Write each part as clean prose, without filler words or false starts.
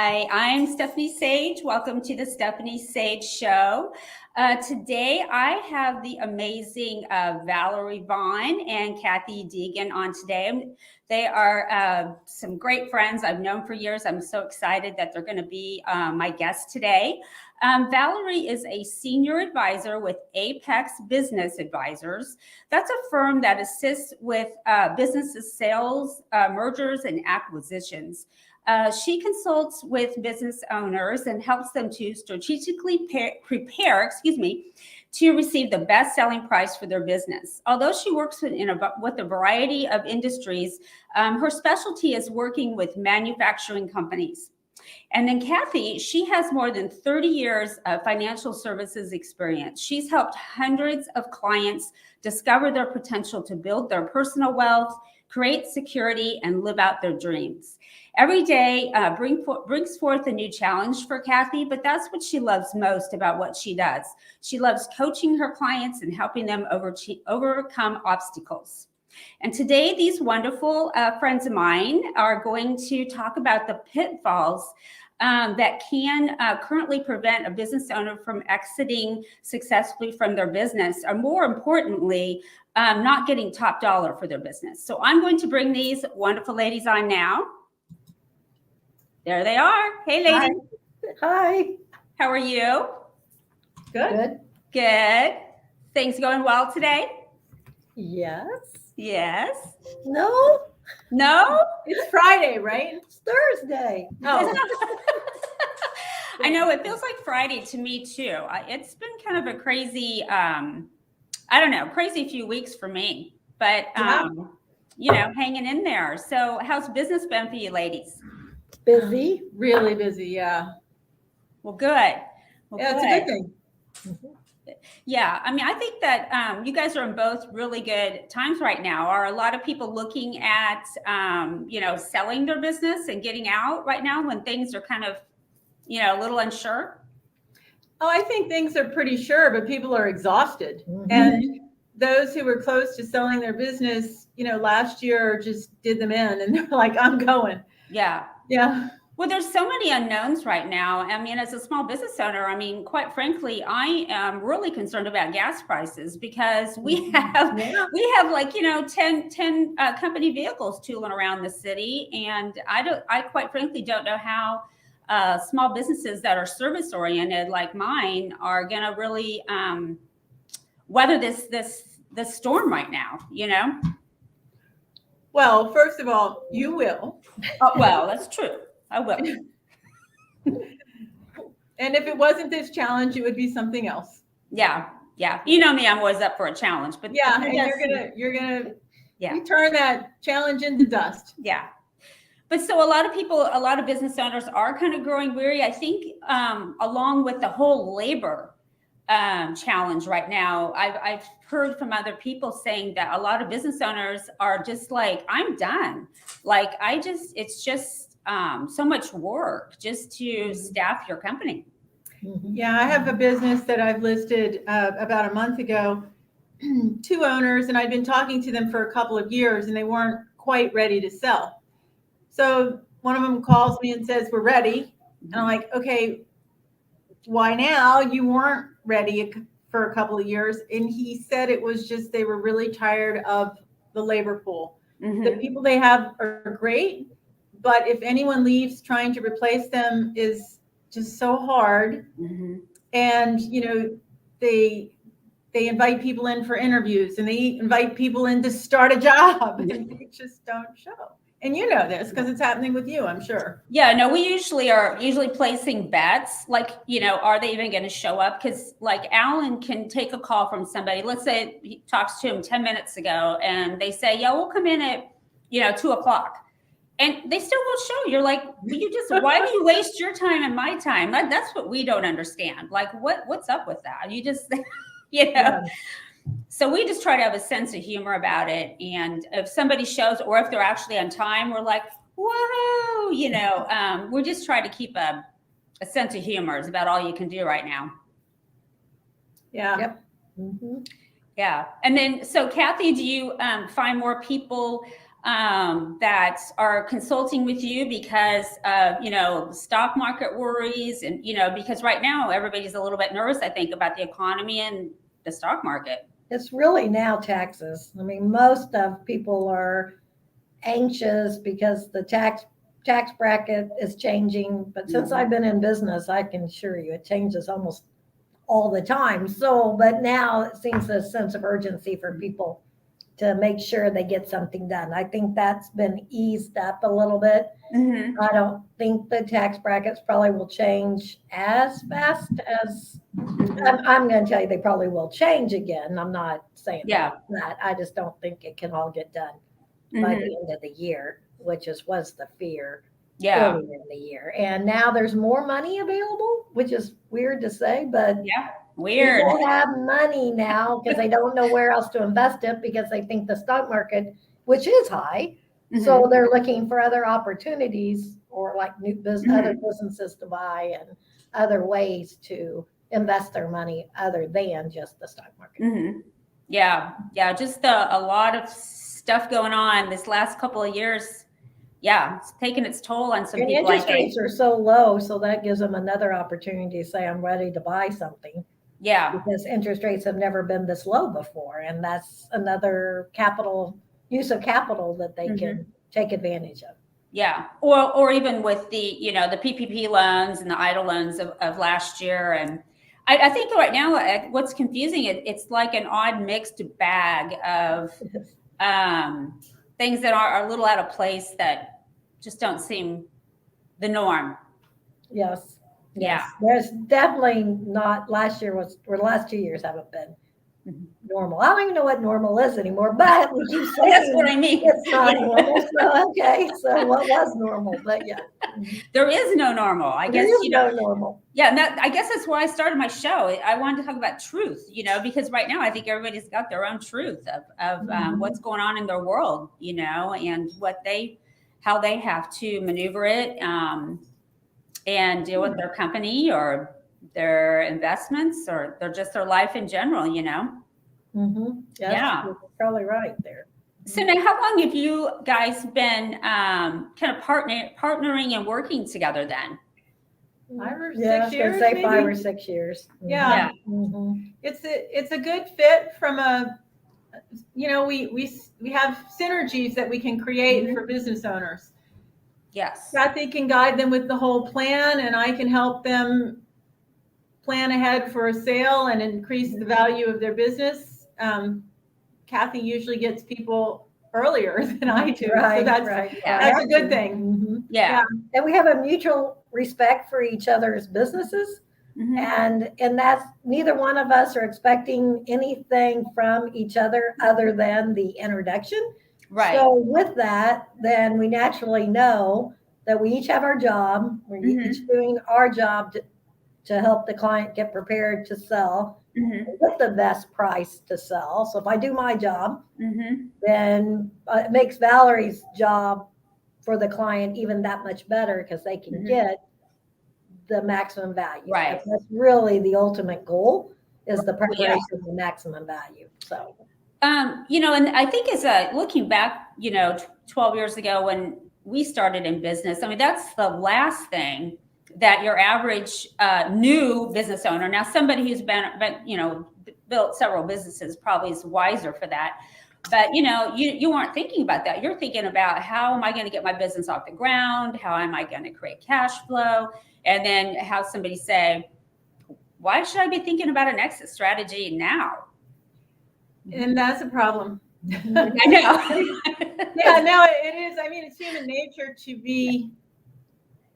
Hi, I'm Stephanie Sage. Welcome to the Stephanie Sage Show. Today, I have the amazing Valerie Vaughn and Kathy Deegan on today. They are some great friends I've known for years. I'm so excited that they're going to be my guest today. Valerie is a senior advisor with Apex Business Advisors. That's a firm that assists with businesses' sales, mergers, and acquisitions. She consults with business owners and helps them to strategically prepare, to receive the best selling price for their business. Although she works with a variety of industries, her specialty is working with manufacturing companies. And then Kathy, she has more than 30 years of financial services experience. She's helped hundreds of clients discover their potential to build their personal wealth, create security, and live out their dreams. Every day brings forth a new challenge for Kathy, but that's what she loves most about what she does. She loves coaching her clients and helping them overcome obstacles. And today, these wonderful friends of mine are going to talk about the pitfalls that can currently prevent a business owner from exiting successfully from their business, or more importantly, not getting top dollar for their business. So I'm going to bring these wonderful ladies on now. There they are. Hey, ladies. Hi. How are you? Good. Good. Things going well today? Yes. Yes. No. No? It's Friday, right? It's Thursday. Oh. I know it feels like Friday to me too. It's been kind of a crazy, crazy few weeks for me, but hanging in there. So how's business been for you ladies? Busy. Really busy, yeah. Well, good. It's a good thing. Yeah, I mean, I think that you guys are in both really good times right now. Are a lot of people looking at, selling their business and getting out right now when things are kind of, a little unsure? Oh, I think things are pretty sure, but people are exhausted. Mm-hmm. And those who were close to selling their business, last year just did them in and they're like, I'm going. Yeah. Yeah. Well, there's so many unknowns right now. I mean, as a small business owner, quite frankly, I am really concerned about gas prices because we have like, 10 company vehicles tooling around the city. And I quite frankly don't know how small businesses that are service oriented like mine are going to really weather this storm right now, Well, first of all, you will. Well, that's true. I will. And if it wasn't this challenge, it would be something else. Yeah. You know me, I'm always up for a challenge, but yeah, and you're gonna turn that challenge into dust. Yeah. But so a lot of business owners are kind of growing weary. I think along with the whole labor challenge right now, I've heard from other people saying that a lot of business owners are just like, I'm done. Like, it's just so much work just to staff your company. Yeah, I have a business that I've listed about a month ago, 2 owners, and I've been talking to them for a couple of years and they weren't quite ready to sell. So one of them calls me and says, we're ready. And I'm like, okay, why now? You weren't ready for a couple of years. And he said it was just, they were really tired of the labor pool. Mm-hmm. The people they have are great, but if anyone leaves, trying to replace them is just so hard. Mm-hmm. And, they invite people in for interviews and they invite people in to start a job and they just don't show. And you know this because it's happening with you, I'm sure. Yeah, no, we are usually placing bets, like, are they even going to show up? Because like Alan can take a call from somebody. Let's say he talks to him 10 minutes ago and they say, yeah, we'll come in at, 2:00. And they still won't show. You're like, why do you waste your time and my time? That's what we don't understand. Like, what's up with that? You just, Yeah. So we just try to have a sense of humor about it. And if somebody shows, or if they're actually on time, we're like, whoa, we just try to keep a sense of humor. Is about all you can do right now. Yeah. Yep. Mm-hmm. Yeah. And then, so Kathy, do you find more people that are consulting with you because of, stock market worries. And, because right now everybody's a little bit nervous, I think, about the economy and the stock market. It's really now taxes. I mean, most of people are anxious because the tax bracket is changing. But since I've been in business, I can assure you it changes almost all the time. So, but now it seems a sense of urgency for people to make sure they get something done. I think that's been eased up a little bit. Mm-hmm. I don't think the tax brackets probably will change as fast as I'm going to tell you they probably will change again. I'm not saying that. I just don't think it can all get done by the end of the year, which was the fear earlier in the year. And now there's more money available, which is weird to say, but weird. People have money now because they don't know where else to invest it because they think the stock market, which is high, so they're looking for other opportunities or like new business, other businesses to buy and other ways to invest their money other than just the stock market. Yeah, just a lot of stuff going on this last couple of years. Yeah, it's taking its toll on some people. Interest rates are so low, so that gives them another opportunity to say, I'm ready to buy something. Yeah. Because interest rates have never been this low before. And that's another use of capital that they can take advantage of. Yeah. Or even with the, the PPP loans and the idle loans of last year. And I think right now what's confusing, it's like an odd mixed bag of things that are a little out of place that just don't seem the norm. Yes. Yeah. There's definitely not, last 2 years haven't been normal. I don't even know what normal is anymore, but we keep saying that's what I mean. It's not normal. So, okay. So what was normal? But yeah. There is no normal. I guess, no normal. Yeah. And I guess that's why I started my show. I wanted to talk about truth, because right now I think everybody's got their own truth of what's going on in their world, and how they have to maneuver it, and deal with their company or their investments or their life in general, Yeah, you're probably right there. So now, how long have you guys been kind of partnering and working together then? 5 or 6 years, say maybe? 5 or 6 years. Yeah. It's a good fit from we have synergies that we can create for business owners. Yes. Kathy can guide them with the whole plan, and I can help them plan ahead for a sale and increase the value of their business. Kathy usually gets people earlier than I do, so that's a good thing. Yeah. And we have a mutual respect for each other's businesses, and that's neither one of us are expecting anything from each other than the introduction. Right. So with that, then we naturally know that we each have our job. We're each doing our job to help the client get prepared to sell with the best price to sell. So if I do my job, then it makes Valerie's job for the client even that much better because they can get the maximum value. Right. That's really the ultimate goal is the preparation of the maximum value. So. And I think looking back, 12 years ago when we started in business, I mean, that's the last thing that your average new business owner, now somebody who's been built several businesses probably is wiser for that. But, you weren't thinking about that. You're thinking about how am I going to get my business off the ground? How am I going to create cash flow? And then have somebody say, why should I be thinking about an exit strategy now? And that's a problem. I know. Yeah, no, it is. I mean, it's human nature to be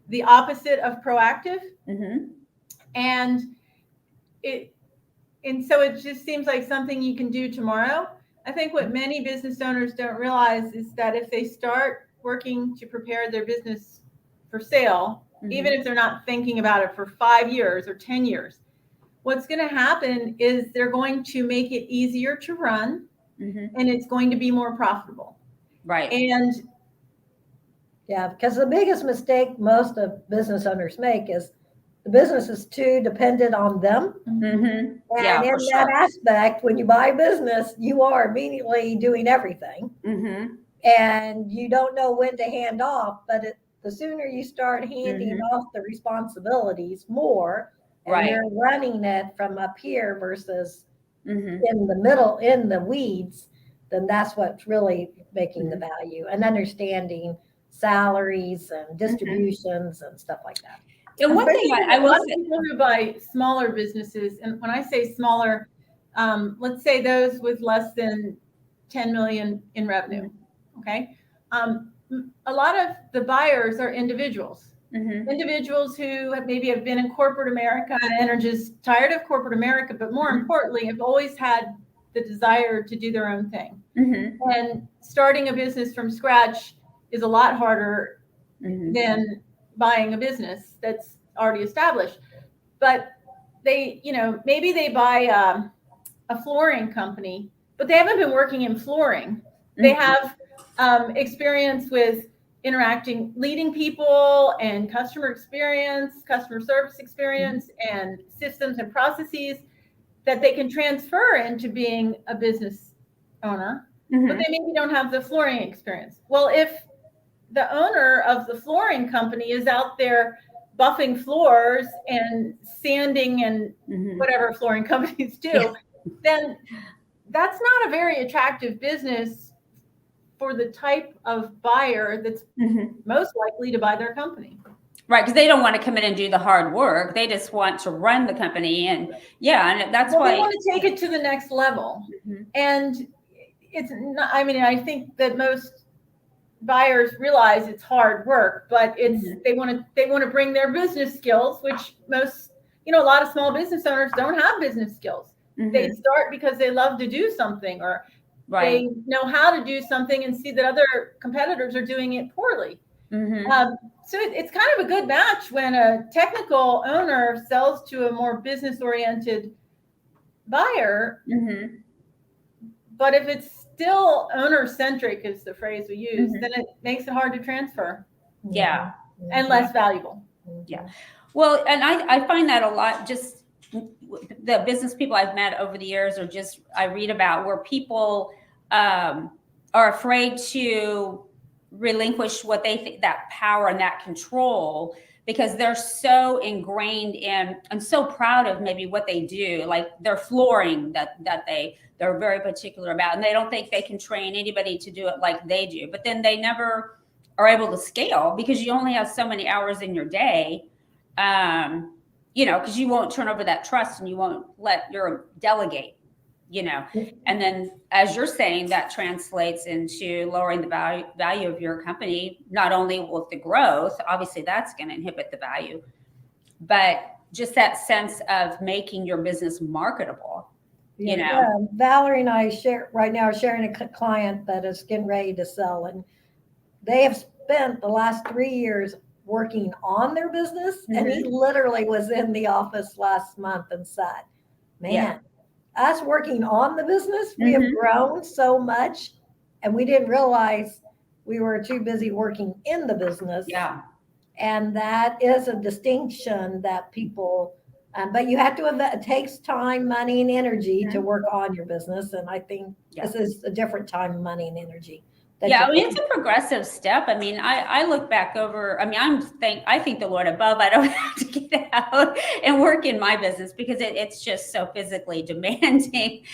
the opposite of proactive. And so it just seems like something you can do tomorrow. I think what many business owners don't realize is that if they start working to prepare their business for sale, even if they're not thinking about it for 5 years or 10 years, what's going to happen is they're going to make it easier to run and it's going to be more profitable. Right. And yeah, because the biggest mistake most of business owners make is the business is too dependent on them. And in that aspect, when you buy a business, you are immediately doing everything. and you don't know when to hand off, but the sooner you start handing off the responsibilities more, and Right. you're running it from up here versus Mhm. in the middle, in the weeds, then that's what's really making the value, and understanding salaries and distributions and stuff like that. And one thing Especially I a will lot of say, people who buy smaller businesses, and when I say smaller, let's say those with less than 10 million in revenue. Okay. A lot of the buyers are individuals. Individuals who maybe have been in corporate America and are just tired of corporate America, but more importantly, have always had the desire to do their own thing. And starting a business from scratch is a lot harder than buying a business that's already established. But they, maybe they buy a flooring company, but they haven't been working in flooring. They have experience with interacting, leading people, and customer experience, customer service experience, and systems and processes that they can transfer into being a business owner, but they maybe don't have the flooring experience. Well, if the owner of the flooring company is out there buffing floors and sanding and whatever flooring companies do, then that's not a very attractive business for the type of buyer that's most likely to buy their company. Right, because they don't want to come in and do the hard work. They just want to run the company, and and that's why they want to take it to the next level. And it's not, I mean, I think that most buyers realize it's hard work, but it's they want to bring their business skills, which most, a lot of small business owners don't have business skills. They start because they love to do something, or they know how to do something and see that other competitors are doing it poorly. So it's kind of a good match when a technical owner sells to a more business-oriented buyer. But if it's still owner-centric, is the phrase we use, then it makes it hard to transfer. And less valuable. Well, and I find that a lot. Just the business people I've met over the years, or just I read about, where people are afraid to relinquish what they think, that power and that control, because they're so ingrained in and so proud of maybe what they do, like their flooring that they're very particular about, and they don't think they can train anybody to do it like they do. But then they never are able to scale because you only have so many hours in your day, because you won't turn over that trust and you won't let your delegate. And then, as you're saying, that translates into lowering the value of your company, not only with the growth, obviously that's going to inhibit the value, but just that sense of making your business marketable. Valerie and I right now are sharing a client that is getting ready to sell, and they have spent the last 3 years working on their business. And he literally was in the office last month and said, man, us working on the business, we have grown so much, and we didn't realize we were too busy working in the business. And that is a distinction that people, but you have to, it takes time, money, and energy to work on your business. And I think this is a different time, money, and energy. It's a progressive step. I mean, I look back over, I mean, I think the Lord above, I don't have to get out and work in my business because it's just so physically demanding.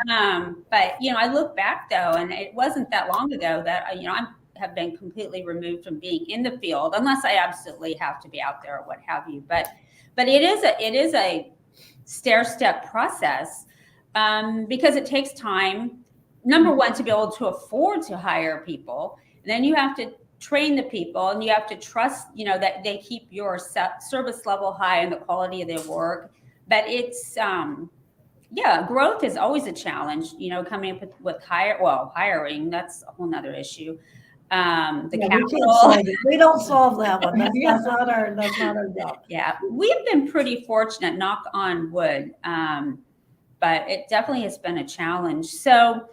But, I look back though, and it wasn't that long ago that, I have been completely removed from being in the field, unless I absolutely have to be out there or what have you. But it is a stair-step process because it takes time. Number one, to be able to afford to hire people. And then you have to train the people, and you have to trust, that they keep your service level high and the quality of their work. But it's, growth is always a challenge, caoming up with hiring, that's a whole nother issue. Capital. We don't solve that one. That's not our job. We've been pretty fortunate, knock on wood. But it definitely has been a challenge. So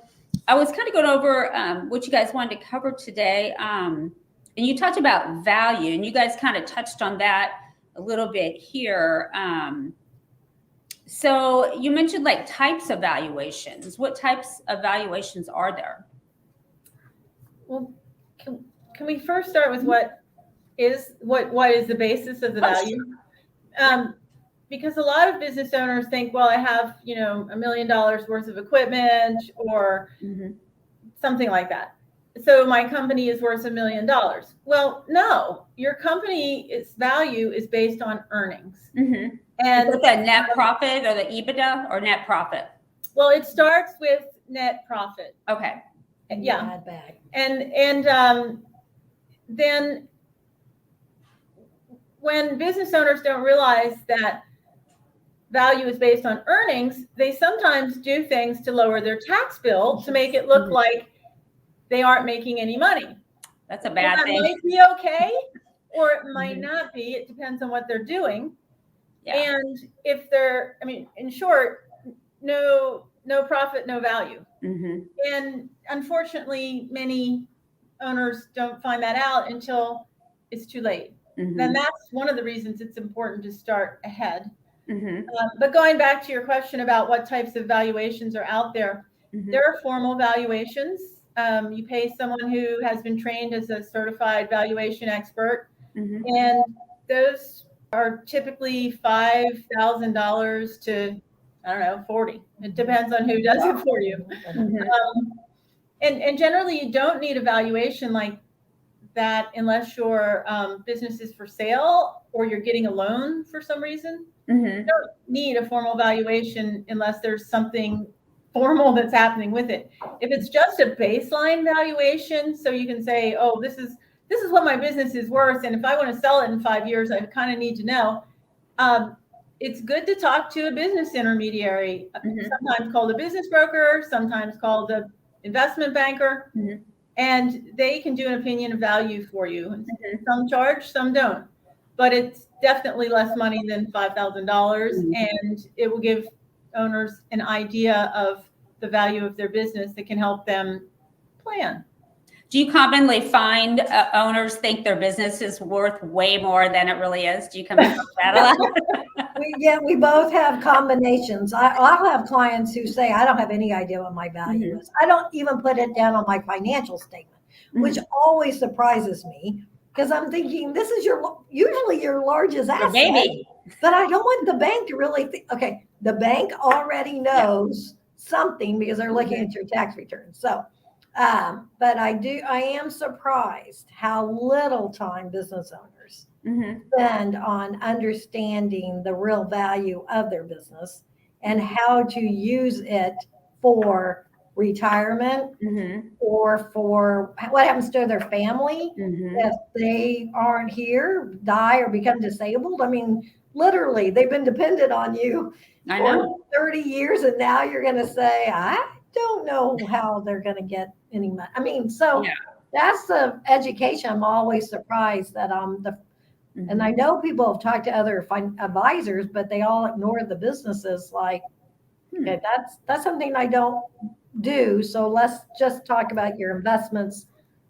I was kind of going over what you guys wanted to cover today. And you talked about value, and you guys kind of touched on that a little bit here. So you mentioned like types of valuations. What types of valuations are there? Well, can we first start with what is the basis of the value? Because a lot of business owners think, well, I have, $1 million worth of equipment or something like that, so my company is worth $1 million. Well, no, your company's value is based on earnings. And is it the net profit or the EBITDA or net profit? Well, it starts with net profit. Okay. Yeah. Bag. And then when business owners don't realize that value is based on earnings, they sometimes do things to lower their tax bill to make it look like they aren't making any money. That's a bad thing. That might be okay, or it might not be. It depends on what they're doing. Yeah. And if they're, in short, no profit, no value. And unfortunately, many owners don't find that out until it's too late. And that's one of the reasons it's important to start ahead. But going back to your question about what types of valuations are out there, there are formal valuations. You pay someone who has been trained as a certified valuation expert, and those are typically $5,000 to, I don't know, 40. It depends on who does it for you. And generally, you don't need a valuation like that unless your business is for sale or you're getting a loan for some reason. You don't need a formal valuation unless there's something formal that's happening with it. If it's just a baseline valuation, so you can say, oh, this is what my business is worth, and if I want to sell it in 5 years, I kind of need to know. It's good to talk to a business intermediary, sometimes called a business broker, sometimes called an investment banker, and they can do an opinion of value for you. Some charge, some don't, but it's definitely less money than $5,000, and it will give owners an idea of the value of their business that can help them plan. Do you commonly find owners think their business is worth way more than it really is? Do you come across that a lot? We both have combinations. I'll have clients who say, I don't have any idea what my value is. I don't even put it down on my financial statement, which always surprises me, because I'm thinking this is usually your largest asset. Baby. But I don't want the bank to really think, okay, the bank already knows something because they're looking at your tax return. So, but I am surprised how little time business owners spend on understanding the real value of their business and how to use it for retirement or for what happens to their family if they aren't here, die, or become disabled. Literally, they've been dependent on you for 30 years, and now you're going to say, I don't know how they're going to get any money. That's the education. I'm always surprised that and I know people have talked to other advisors, but they all ignore the businesses like, okay, that's something I don't do. So let's just talk about your investments.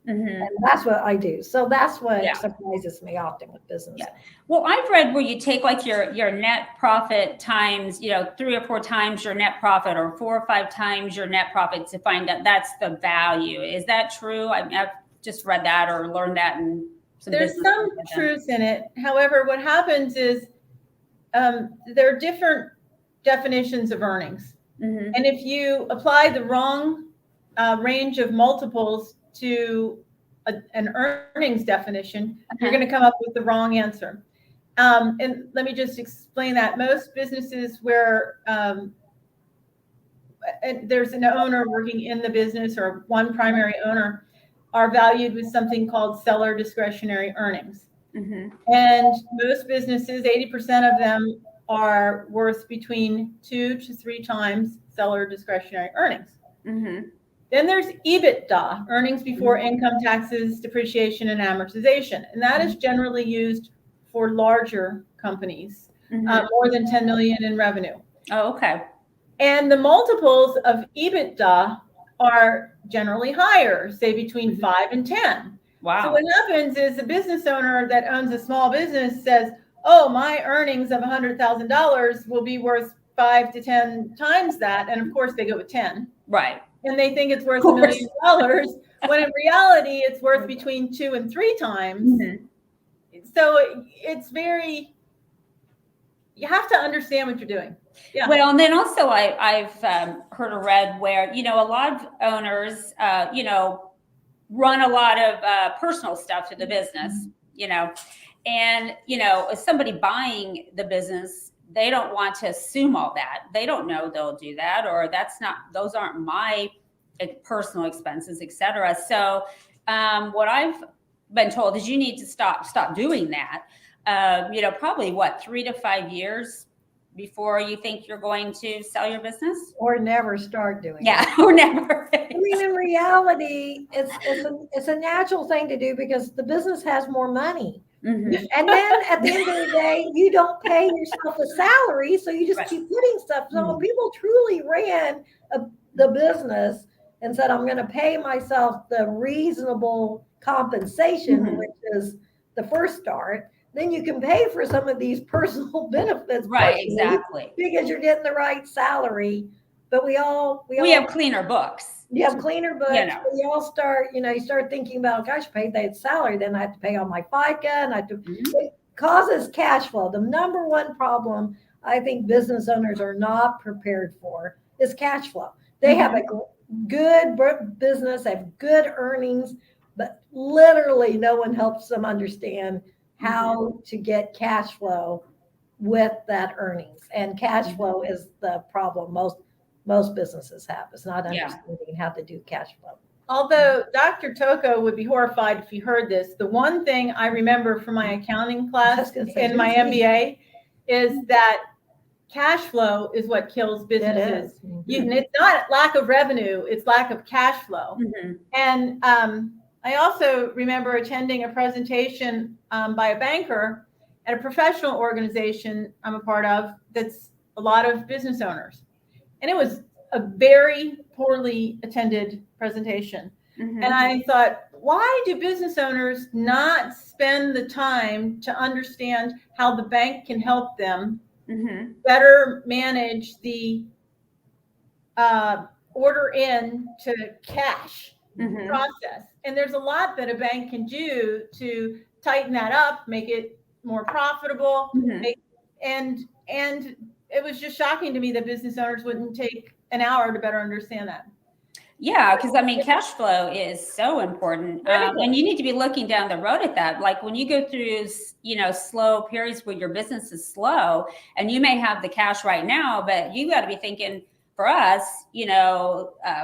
And that's what I do. So that's what surprises me often with business. Yeah. Well, I've read where you take like your net profit times, 3 or 4 times your net profit, or 4 or 5 times your net profit to find out that's the value. Is that true? I've just read that or learned that. There's some truth in it. However, what happens is there are different definitions of earnings. And if you apply the wrong range of multiples to an earnings definition, you're going to come up with the wrong answer. And let me just explain that. Most businesses where there's an owner working in the business or one primary owner are valued with something called seller discretionary earnings. And most businesses, 80% of them, are worth between 2 to 3 times seller discretionary earnings. Then there's EBITDA, earnings before income taxes, depreciation, and amortization. And that is generally used for larger companies, more than 10 million in revenue. Oh, okay. And the multiples of EBITDA are generally higher, say between 5 and 10. Wow. So what happens is a business owner that owns a small business says, oh, my earnings of $100,000 will be worth 5 to 10 times that. And of course they go with 10. Right. And they think it's worth $1 million when in reality, it's worth between 2 and 3 times. Mhm. So it's very, you have to understand what you're doing. Yeah. Well, and then also I've heard or read where, a lot of owners, run a lot of personal stuff to the business, and, as somebody buying the business, they don't want to assume all that. They don't know they'll do that, or those aren't my personal expenses, et cetera. So what I've been told is you need to stop doing that. Probably 3 to 5 years before you think you're going to sell your business, or never start doing it. Yeah, or never. I mean, in reality, it's a natural thing to do because the business has more money. Mhm. And then at the end of the day, you don't pay yourself a salary, so you just Right. keep putting stuff. So when Mhm. people truly ran the business and said, I'm going to pay myself the reasonable compensation, Mhm. which is the first start, then you can pay for some of these personal benefits. Right, personally, exactly. because you're getting the right salary. But we have cleaner books. you have cleaner books. know. But you all start, you start thinking about, gosh, I paid that salary, then I have to pay on my FICA, and I have to. Mhm. It causes cash flow. The number one problem I think business owners are not prepared for is cash flow. They have a good business, have good earnings, but literally no one helps them understand how to get cash flow with that earnings. And cash flow is the problem most businesses have. It's not Yeah. understanding how to do cash flow. Although Dr. Toko would be horrified if he heard this, the one thing I remember from my accounting class in my MBA is that cash flow is what kills businesses. It's not lack of revenue, it's lack of cash flow. Mhm. And I also remember attending a presentation by a banker at a professional organization I'm a part of that's a lot of business owners. And it was a very poorly attended presentation. Mhm. And I thought, why do business owners not spend the time to understand how the bank can help them Mhm. better manage the order in to cash Mhm. process? And there's a lot that a bank can do to tighten that up, make it more profitable. Mhm. And it was just shocking to me that business owners wouldn't take an hour to better understand that. Yeah, because cash flow is so important, and you need to be looking down the road at that. Like when you go through, slow periods where your business is slow, and you may have the cash right now, but you got to be thinking. For us,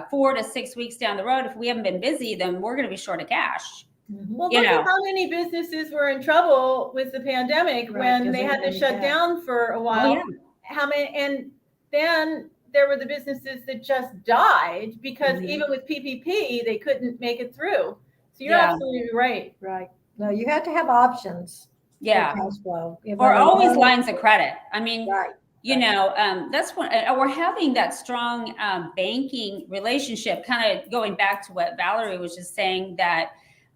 4 to 6 weeks down the road, if we haven't been busy, then we're going to be short of cash. Well, look at how many businesses were in trouble with the pandemic when they had to shut down for a while. Oh, yeah. How many? And then there were the businesses that just died because even with PPP, they couldn't make it through. So you're absolutely right. Right. No, you have to have options. Yeah. For cash flow. Or always lines of credit. I mean, right. That's when we're having that strong banking relationship, kind of going back to what Valerie was just saying, that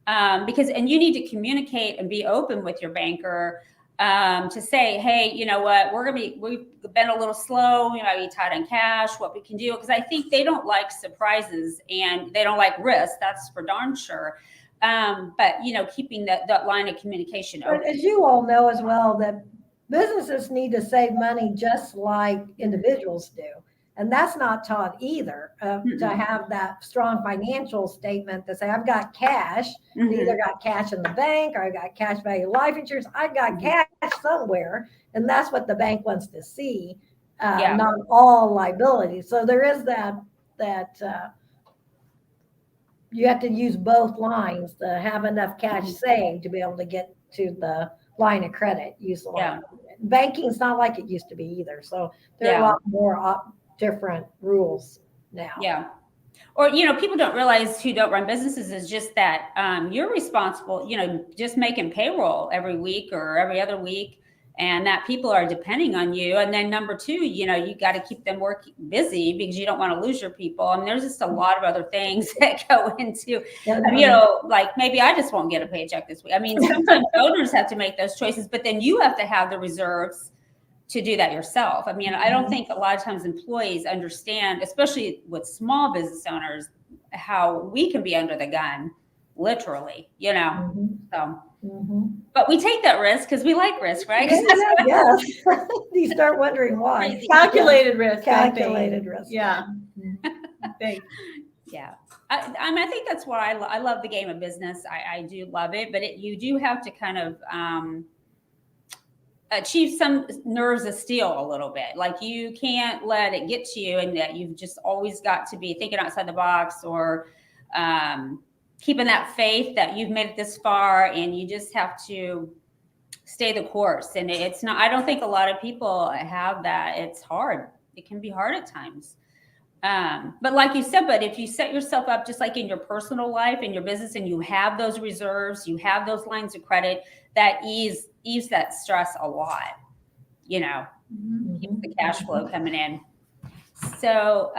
and you need to communicate and be open with your banker to say, hey, you know what, we've been a little slow, we might be tight on cash, what we can do. Because I think they don't like surprises and they don't like risk. That's for darn sure. But keeping that line of communication open. But as you all know as well, that businesses need to save money just like individuals do. And that's not taught either, to have that strong financial statement to say, I've got cash, either got cash in the bank or I got cash value life insurance. I got cash somewhere. And that's what the bank wants to see, not all liabilities. So there is that you have to use both lines to have enough cash saved to be able to get to the line of credit, use the line. Banking's not like it used to be either. So there are a lot more different rules now. Yeah. Or, people don't realize who don't run businesses is just that you're responsible, just making payroll every week or every other week, and that people are depending on you. And then number two, you got to keep them busy because you don't want to lose your people. I mean, there's just a lot of other things that go into, like maybe I just won't get a paycheck this week. I mean, sometimes owners have to make those choices, but then you have to have the reserves to do that yourself. I mean, I don't think a lot of times employees understand, especially with small business owners, how we can be under the gun, literally, you know. Mhm. So, Mhm. but we take that risk because we like risk, right? Yes. You start wondering why. Crazy. Calculated risk. Calculated I think. risk. Yeah. Mhm. I think. Yeah. I mean, I think that's why I love the game of business. I do love it, but you do have to kind of achieve some nerves of steel a little bit. Like you can't let it get to you, and that you've just always got to be thinking outside the box, or keeping that faith that you've made it this far, and you just have to stay the course. And it's not, I don't think a lot of people have that. It's hard. It can be hard at times. But like you said, but if you set yourself up just like in your personal life, in your business, and you have those reserves, you have those lines of credit, that ease that stress a lot, you know, keeps the cash flow coming in. So,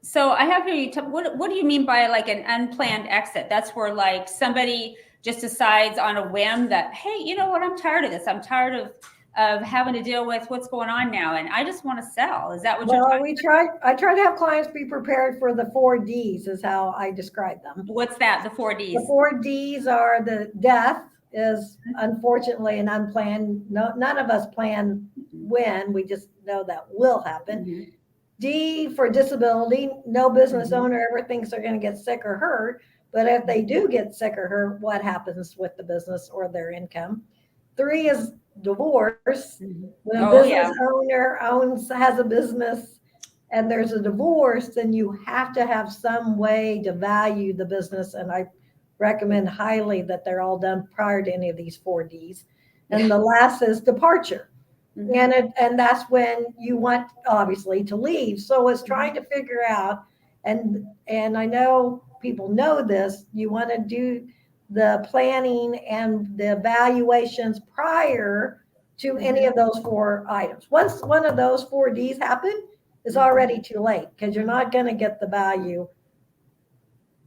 so I have here, what do you mean by like an unplanned exit? That's where like somebody just decides on a whim that, hey, you know what, I'm tired of this. I'm tired of having to deal with what's going on now, and I just want to sell. Is that what you're Well, talking about? I try to have clients be prepared for the 4 Ds is how I describe them. What's that? The 4 Ds. The 4 Ds are the death is unfortunately an unplanned. No, none of us plan when, we just know that will happen. Mhm. D for disability. No business owner ever thinks they're going to get sick or hurt, but if they do get sick or hurt, what happens with the business or their income? 3 is divorce. When a business owner has a business and there's a divorce, then you have to have some way to value the business. And I recommend highly that they're all done prior to any of these 4 Ds. And the last is departure. And that's when you want obviously to leave. So it's trying to figure out, and I know people know this, you want to do the planning and the evaluations prior to any of those 4 items. Once one of those 4 Ds happen, it's already too late, because you're not going to get the value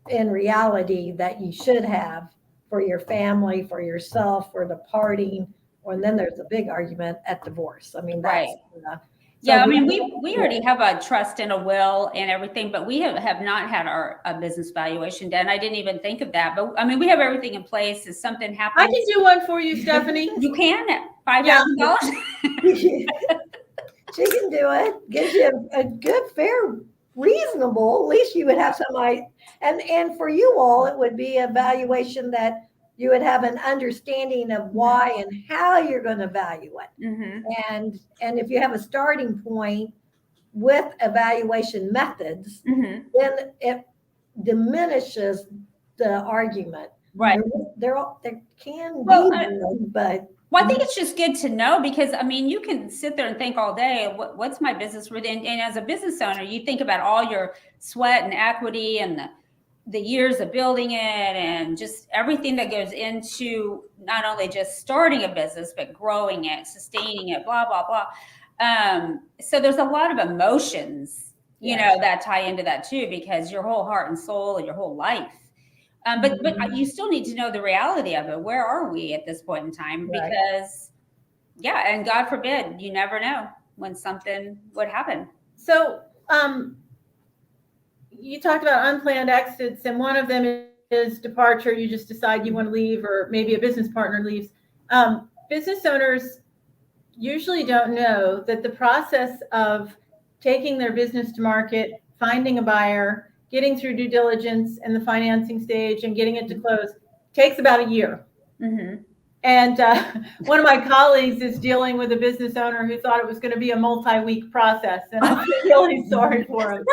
in reality that you should have for your family, for yourself, for departing. And then there's a big argument at divorce. I mean, that's yeah. I mean, we already have a trust and a will and everything, but we have not had a business valuation done. I didn't even think of that. But I mean, we have everything in place. If something happens, I can do one for you, Stephanie. You can at $5,000. She can do it. Gives you a good, fair, reasonable. At least you would have some. And for you all, it would be a valuation that you would have an understanding of why and how you're going to value it. And if you have a starting point with evaluation methods, then it diminishes the argument. Right. There can be, but. Well, I think it's just good to know, because I mean, you can sit there and think all day, what's my business worth? And as a business owner, you think about all your sweat and equity and the years of building it, and just everything that goes into not only just starting a business, but growing it, sustaining it, blah, blah, blah. So there's a lot of emotions, you know, that tie into that too, because your whole heart and soul and your whole life. But you still need to know the reality of it. Where are we at this point in time? Because and God forbid, you never know when something would happen. So you talked about unplanned exits, and one of them is departure. You just decide you want to leave, or maybe a business partner leaves. Business owners usually don't know that the process of taking their business to market, finding a buyer, getting through due diligence and the financing stage, and getting it to close takes about a year. And one of my colleagues is dealing with a business owner who thought it was going to be a multi-week process, and I'm really sorry for him.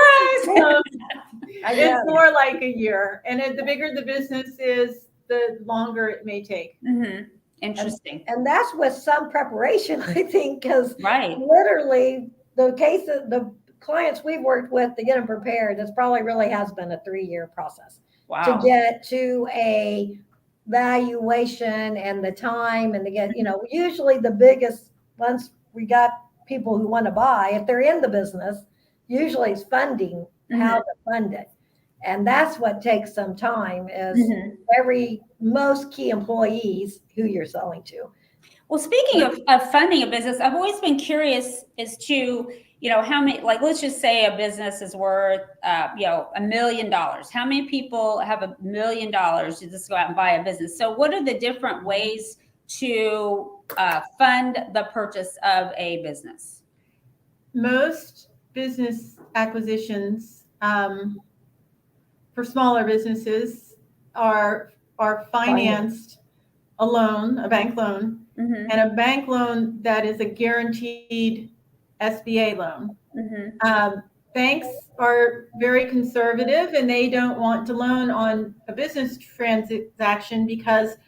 It's more like a year, and the bigger the business is, the longer it may take. Interesting. And that's with some preparation, I think, because literally the clients we've worked with to get them prepared, this probably really has been a 3-year process to get to a valuation and the time, and to get, usually the biggest, once we got people who want to buy, if they're in the business, usually it's funding, how to fund it. And that's what takes some time, is most key employees who you're selling to. Well, speaking of funding a business, I've always been curious as to, how many, like, let's just say a business is worth, $1 million. How many people have $1 million to just go out and buy a business? So what are the different ways to fund the purchase of a business? Most business acquisitions for smaller businesses are financed a loan, a bank loan, Mm-hmm. and a bank loan that is a guaranteed SBA loan. Mm-hmm. Banks are very conservative and they don't want to loan on a business transaction because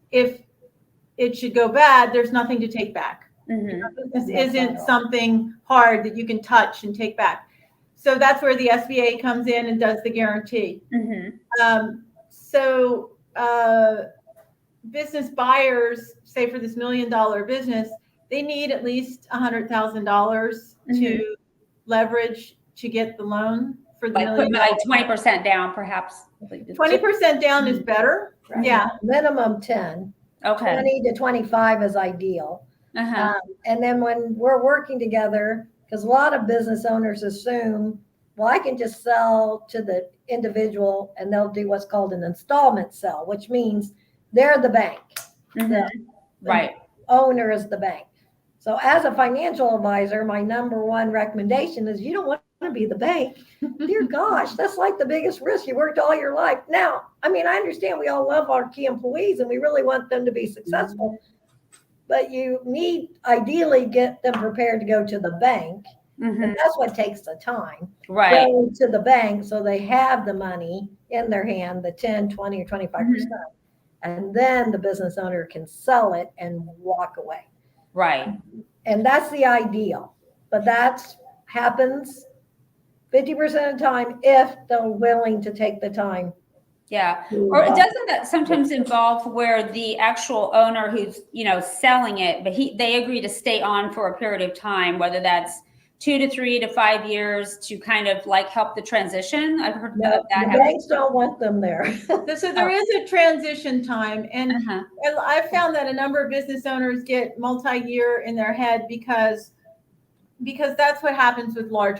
if it should go bad, there's nothing to take back. Mm-hmm. This isn't something hard that you can touch and take back. So that's where the SBA comes in and does the guarantee. Mm-hmm. Business buyers, say for this $1 million business, they need at least $100,000 to leverage to get the loan for the Like $1 million. Like 20% down, perhaps. 20% down is better. Right. Yeah. Minimum 10. Okay. 20 to 25 is ideal. Uh-huh. And then when we're working together, because a lot of business owners assume, well, I can just sell to the individual and they'll do what's called an installment sell, which means they're the bank. Mm-hmm. Right. Owner is the bank. So as a financial advisor, my number one recommendation is you don't want to be the bank. Dear gosh, that's like the biggest risk. You worked all your life. Now, I mean, I understand we all love our key employees and we really want them to be successful, but you need ideally get them prepared to go to the bank. Mm-hmm. And that's what takes the time. Right. Go to the bank so they have the money in their hand, the 10, 20, or 25%. And then the business owner can sell it and walk away. Right. And that's the ideal. But that happens 50% of the time if they're willing to take the time. Yeah. Or doesn't that sometimes involve where the actual owner who's, selling it, but they agree to stay on for a period of time, whether that's 2 to 3 to 5 years to kind of like help the transition? I've heard No, of that. the banks don't want them there. So there is a transition time. And Uh-huh. I've found that a number of business owners get multi-year in their head because that's what happens with much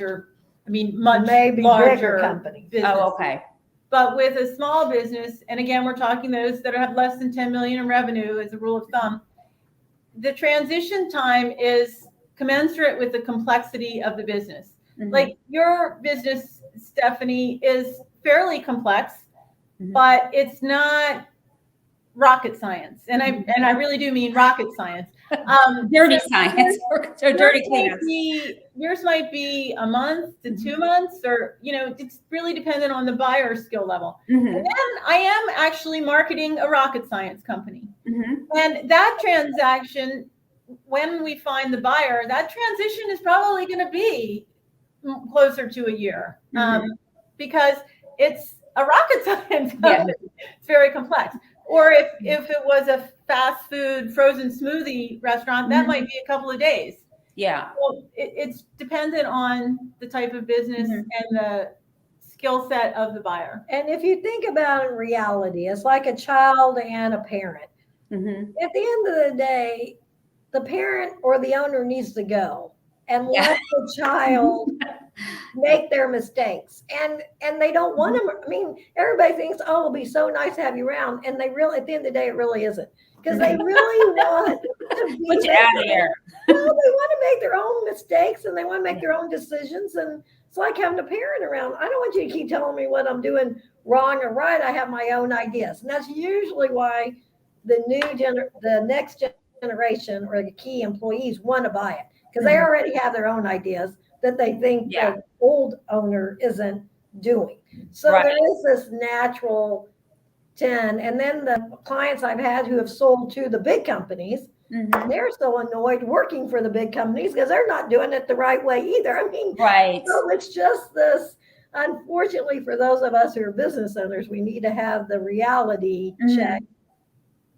Maybe larger bigger companies. business. Oh, okay. But with a small business, and again, we're talking those that have less than 10 million in revenue as a rule of thumb, the transition time is commensurate with the complexity of the business. Mm-hmm. Like your business, Stephanie, is fairly complex, but it's not rocket science. And I really do mean rocket science. Dirty science or dirty cleaners. Yours might be a month to 2 months, or it's really dependent on the buyer's skill level. Mm-hmm. And then I am actually marketing a rocket science company, Mm-hmm. and that transaction, when we find the buyer, that transition is probably going to be closer to a year, because it's a rocket science company. Yeah. It's very complex. Or if it was a fast food frozen smoothie restaurant, that might be a couple of days. Yeah. Well, it's dependent on the type of business and the skill set of the buyer. And if you think about it in reality, it's like a child and a parent. Mm-hmm. At the end of the day, the parent or the owner needs to go and let the child make their mistakes. And they don't want them. I mean, everybody thinks, oh, it'll be so nice to have you around. And they really, at the end of the day, it really isn't. Because they really want to be Put you out of here. Well, they want to make their own mistakes and they want to make their own decisions. And it's like having a parent around. I don't want you to keep telling me what I'm doing wrong or right. I have my own ideas. And that's usually why the next generation or the key employees want to buy it, because they already have their own ideas that they think the old owner isn't doing. So there is this natural 10. And then the clients I've had who have sold to the big companies, they're so annoyed working for the big companies because they're not doing it the right way either. I mean, so it's just this, unfortunately, for those of us who are business owners, we need to have the reality check.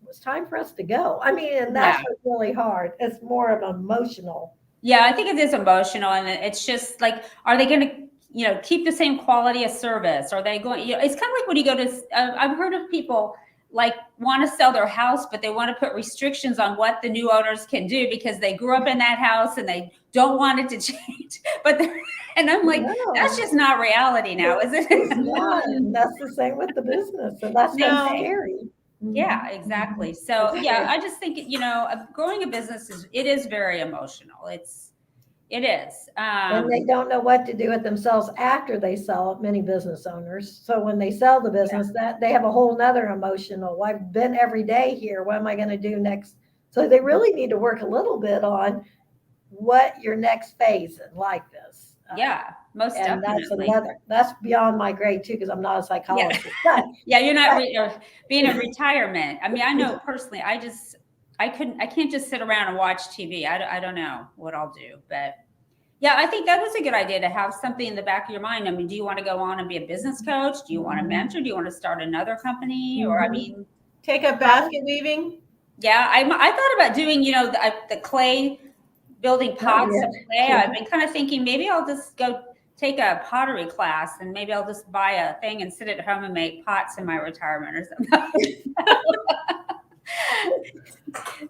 It's time for us to go. I mean, and that's what's really hard. It's more of emotional. Yeah, I think it is emotional, and it's just like, are they going to, keep the same quality of service? Are they going? It's kind of like when you go to. I've heard of people like want to sell their house, but they want to put restrictions on what the new owners can do because they grew up in that house and they don't want it to change. And I'm like, No. that's just not reality now, is it? It's not. That's the same with the business. And that's No. scary. Yeah, exactly. So yeah, I just think, growing a business is very emotional. It is. And they don't know what to do with themselves after they sell it, many business owners. So when they sell the business, that they have a whole nother emotional, well, I've been every day here. What am I going to do next? So they really need to work a little bit on what your next phase in life is. Yeah, most And definitely. that's beyond my grade too, because I'm not a psychologist. But Yeah, you're not being a retirement. I mean, I know personally, I can't just sit around and watch TV. I don't know what I'll do, but yeah, I think that was a good idea to have something in the back of your mind. I mean, do you want to go on and be a business coach? Do you want to mentor? Do you want to start another company? Or, I mean, take up basket weaving. Yeah, I thought about doing, the clay, building pots of clay. I've been kind of thinking maybe I'll just go take a pottery class and maybe I'll just buy a thing and sit at home and make pots in my retirement or something.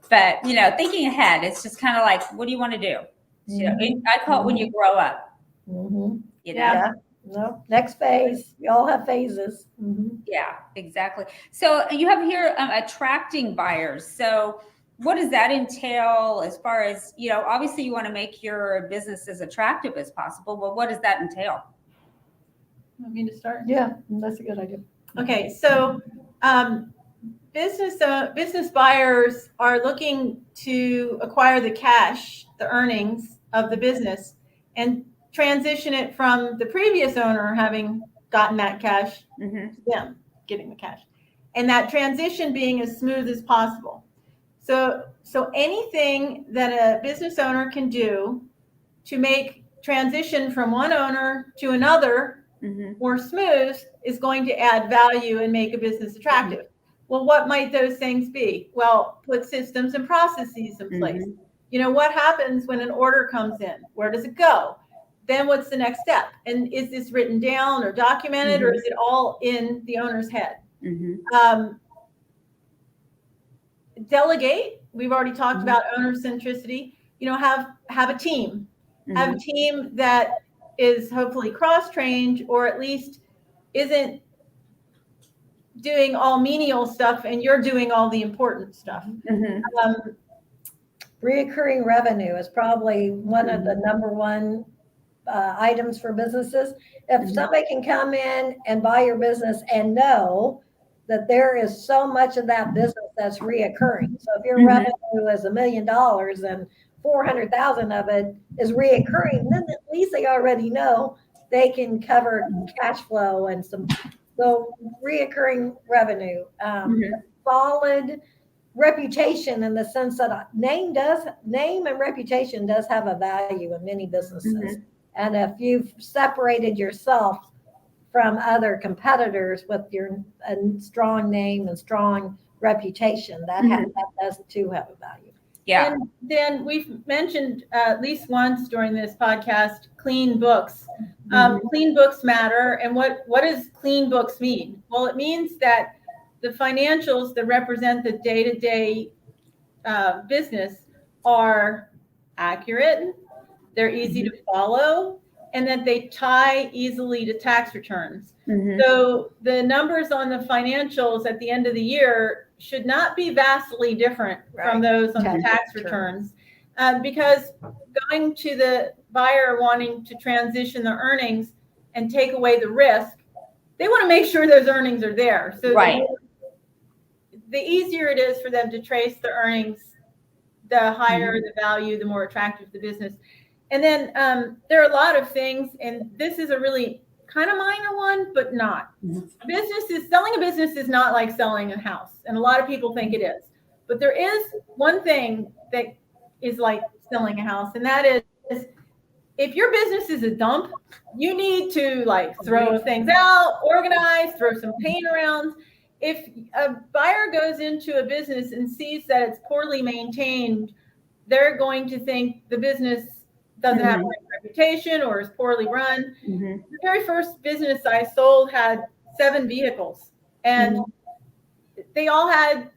But, thinking ahead, it's just kind of like, what do you want to do? I call it when you grow up. Yeah. No, next phase. We all have phases. Yeah, exactly. So you have here attracting buyers. So what does that entail as far as, obviously you want to make your business as attractive as possible, but what does that entail? Want me to start? Yeah, that's a good idea. Okay, so business buyers are looking to acquire the cash, the earnings of the business, and transition it from the previous owner having gotten that cash to them getting the cash, and that transition being as smooth as possible. So anything that a business owner can do to make transition from one owner to another more smooth is going to add value and make a business attractive. Well, what might those things be? Well, put systems and processes in place. What happens when an order comes in? Where does it go? Then what's the next step? And is this written down or documented, or is it all in the owner's head? Delegate. We've already talked about owner centricity. Have a team. Have a team that is hopefully cross-trained, or at least isn't doing all menial stuff and you're doing all the important stuff. Reoccurring revenue is probably one of the number one items for businesses. If somebody can come in and buy your business and know that there is so much of that business that's reoccurring. So if your revenue is $1 million and 400,000 of it is reoccurring, then at least they already know they can cover cash flow and some. So reoccurring revenue, solid reputation in the sense that name and reputation does have a value in many businesses. And if you've separated yourself from other competitors with your strong name and strong reputation, that does too have a value. Yeah. And then we've mentioned at least once during this podcast, clean books. Clean books matter. And what does clean books mean? Well, it means that the financials that represent the day-to-day business are accurate, they're easy to follow, and that they tie easily to tax returns. So the numbers on the financials at the end of the year should not be vastly different from those on the tax returns, because going to the buyer wanting to transition the earnings and take away the risk, they want to make sure those earnings are there. So the easier it is for them to trace the earnings, the higher the value, the more attractive the business. And then there are a lot of things, and this is a really kind of minor one, but not. Selling a business is not like selling a house. And a lot of people think it is. But there is one thing that is like selling a house, and that is, if your business is a dump, you need to throw things out, organize, throw some paint around. If a buyer goes into a business and sees that it's poorly maintained, they're going to think the business doesn't have a reputation or is poorly run. The very first business I sold had 7 vehicles, and they all had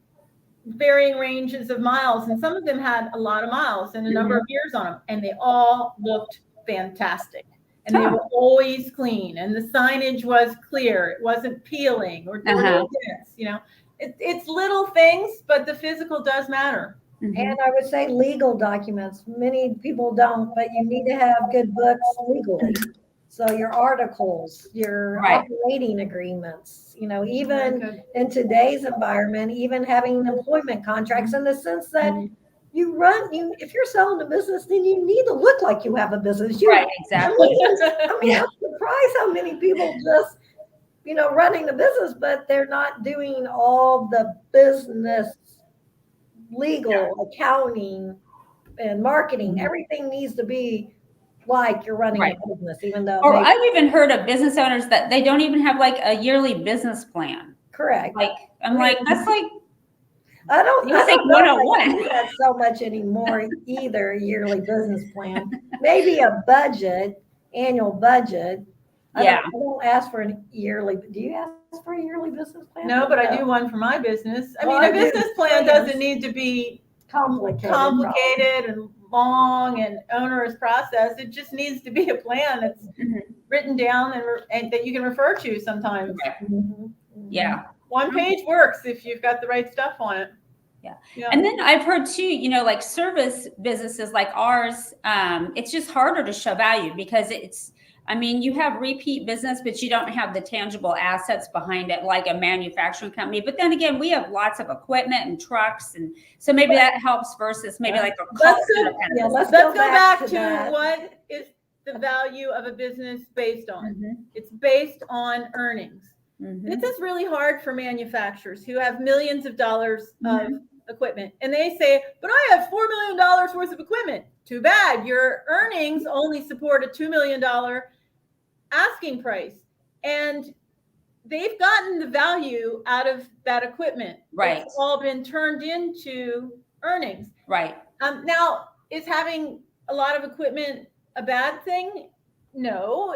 varying ranges of miles, and some of them had a lot of miles and a number of years on them, and they all looked fantastic. And they were always clean, and the signage was clear. It wasn't peeling or little dents. You know, it's little things, but the physical does matter. And I would say legal documents. Many people don't, but you need to have good books legally. So your articles, your operating agreements, you know, even in today's environment, even having employment contracts in the sense that if you're selling a business, then you need to look like you have a business. Right, exactly. I mean, I'm surprised how many people just, you know, running the business, but they're not doing all the business, legal, accounting, and marketing. Everything needs to be like you're running a business, even though. Or I've even heard of business owners that they don't even have like a yearly business plan. Correct. Like, I'm like, that's like, I don't like know 101. that so much anymore either. A yearly business plan, maybe a budget, annual budget. I don't ask for a yearly. Do you ask for a yearly business plan? No, but I do one for my business. I mean, a business plan doesn't need to be complicated and long and onerous process. It just needs to be a plan that's written down and that you can refer to sometimes. Yeah. One page works if you've got the right stuff on it. Yeah. And then I've heard too, you know, like service businesses like ours, it's just harder to show value because I mean, you have repeat business, but you don't have the tangible assets behind it like a manufacturing company. But then again, we have lots of equipment and trucks. And so maybe that helps versus maybe like a call center kind of business. Let's go back to what is the value of a business based on. It's based on earnings. This is really hard for manufacturers who have millions of dollars of equipment. And they say, but I have $4 million worth of equipment. Too bad. Your earnings only support a $2 million asking price. And they've gotten the value out of that equipment. Right. It's all been turned into earnings. Right. Now, is having a lot of equipment a bad thing? No,